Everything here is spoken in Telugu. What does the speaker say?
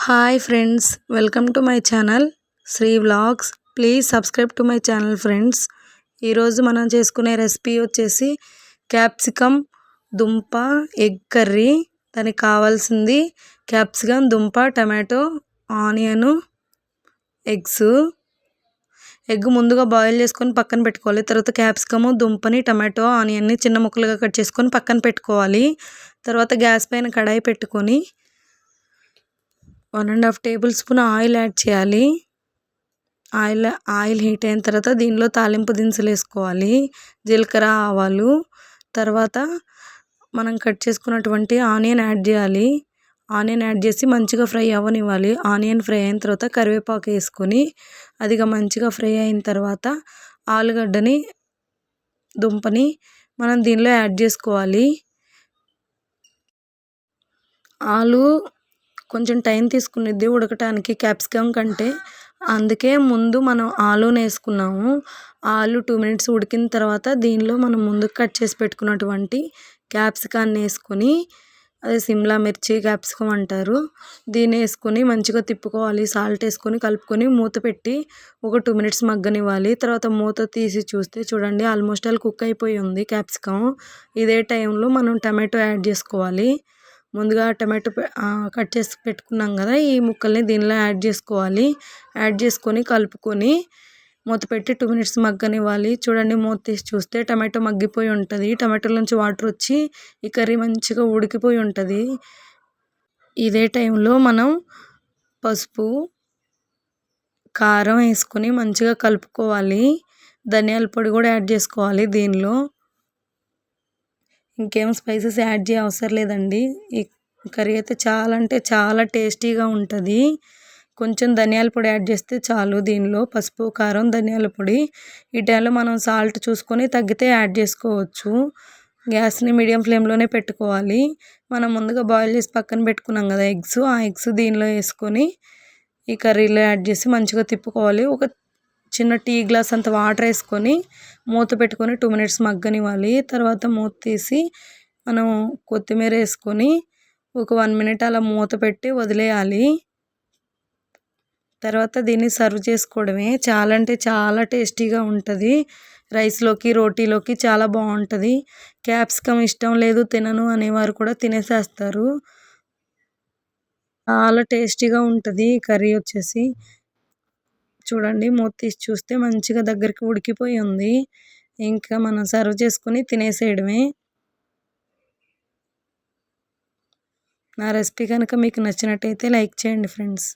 Hi friends, welcome to my channel Sri vlogs. Please subscribe to my channel friends. ఈరోజు మనం చేసుకునే రెసిపీ వచ్చేసి క్యాప్సికమ్ దుంప ఎగ్ కర్రీ. దానికి కావాల్సింది క్యాప్సికమ్, దుంప, టమాటో, ఆనియను, ఎగ్స్. ఎగ్ ముందుగా బాయిల్ చేసుకొని పక్కన పెట్టుకోవాలి. తర్వాత క్యాప్సికము, దుంపని, టమాటో, ఆనియన్ని చిన్న ముక్కలుగా కట్ చేసుకొని పక్కన పెట్టుకోవాలి. తర్వాత గ్యాస్ పైన కడాయి పెట్టుకొని 1.5 టేబుల్ స్పూన్ ఆయిల్ యాడ్ చేయాలి. ఆయిల్ హీట్ అయిన తర్వాత దీనిలో తాలింపు దినుసులు వేసుకోవాలి. జీలకర్ర, ఆవాలు. తర్వాత మనం కట్ చేసుకున్నటువంటి ఆనియన్ యాడ్ చేయాలి. ఆనియన్ యాడ్ చేసి మంచిగా ఫ్రై అవ్వనివ్వాలి. ఆనియన్ ఫ్రై అయిన తర్వాత కరివేపాకు వేసుకొని అదిగా మంచిగా ఫ్రై అయిన తర్వాత ఆలుగడ్డని, దుంపని మనం దీనిలో యాడ్ చేసుకోవాలి. ఆలు కొంచెం టైం తీసుకునిద్ది ఉడకటానికి క్యాప్సికమ్ కంటే, అందుకే ముందు మనం ఆలుని వేసుకున్నాము. ఆలు 2 మినిట్స్ ఉడికిన తర్వాత దీనిలో మనం ముందుకు కట్ చేసి పెట్టుకున్నటువంటి క్యాప్సికాన్ని వేసుకొని, అదే సిమ్లా మిర్చి క్యాప్సికమ్ అంటారు, దీన్ని వేసుకొని మంచిగా తిప్పుకోవాలి. సాల్ట్ వేసుకొని కలుపుకొని మూత పెట్టి ఒక 2 మినిట్స్ మగ్గనివ్వాలి. తర్వాత మూత తీసి చూస్తే చూడండి ఆల్మోస్ట్ ఆల్ కుక్ అయిపోయి ఉంది క్యాప్సికమ్. ఇదే టైంలో మనం టమాటో యాడ్ చేసుకోవాలి. ముందుగా టమాటో కట్ చేసి పెట్టుకున్నాం కదా, ఈ ముక్కల్ని దీనిలో యాడ్ చేసుకోవాలి. యాడ్ చేసుకొని కలుపుకొని మూత పెట్టి 2 మినిట్స్ మగ్గనివ్వాలి. చూడండి మూత తీసి చూస్తే టమాటో మగ్గిపోయి ఉంటుంది. టమాటోల నుంచి వాటర్ వచ్చి ఈ కర్రీ మంచిగా ఉడికిపోయి ఉంటుంది. ఇదే టైంలో మనం పసుపు, కారం వేసుకొని మంచిగా కలుపుకోవాలి. ధనియాల పొడి కూడా యాడ్ చేసుకోవాలి. దీనిలో ఇంకేం స్పైసెస్ యాడ్ చేయ అవసరం లేదండి. ఈ కర్రీ అయితే చాలా అంటే చాలా టేస్టీగా ఉంటుంది. కొంచెం ధనియాల పొడి యాడ్ చేస్తే చాలు. దీనిలో పసుపు, కారం, ధనియాల పొడి. ఈ టైంలో మనం సాల్ట్ చూసుకొని తగ్గితే యాడ్ చేసుకోవచ్చు. గ్యాస్ని మీడియం ఫ్లేమ్లోనే పెట్టుకోవాలి. మనం ముందుగా బాయిల్ చేసి పక్కన పెట్టుకున్నాం కదా ఎగ్స్, ఆ ఎగ్స్ దీనిలో వేసుకొని ఈ కర్రీలో యాడ్ చేసి మంచిగా తిప్పుకోవాలి. ఒక చిన్న టీ గ్లాస్ అంత వాటర్ వేసుకొని మూత పెట్టుకొని 2 మినిట్స్ మగ్గనివ్వాలి. తర్వాత మూత తీసి మనం కొత్తిమీర వేసుకొని ఒక 1 మినిట్ అలా మూత పెట్టి వదిలేయాలి. తర్వాత దీన్ని సర్వ్ చేసుకోవడమే. చాలా అంటే చాలా టేస్టీగా ఉంటుంది. రైస్లోకి, రోటీలోకి చాలా బాగుంటుంది. క్యాప్సికమ్ ఇష్టం లేదు, తినను అనేవారు కూడా తినేసేస్తారు. చాలా టేస్టీగా ఉంటుంది ఈ కర్రీ వచ్చేసి. చూడండి మూత తీసి చూస్తే మంచిగా దగ్గరికి ఉడికిపోయి ఉంది. ఇంకా మనం సర్వ్ చేసుకొని తినేసేయడమే. నా రెసిపీ కనుక మీకు నచ్చినట్టయితే లైక్ చేయండి ఫ్రెండ్స్.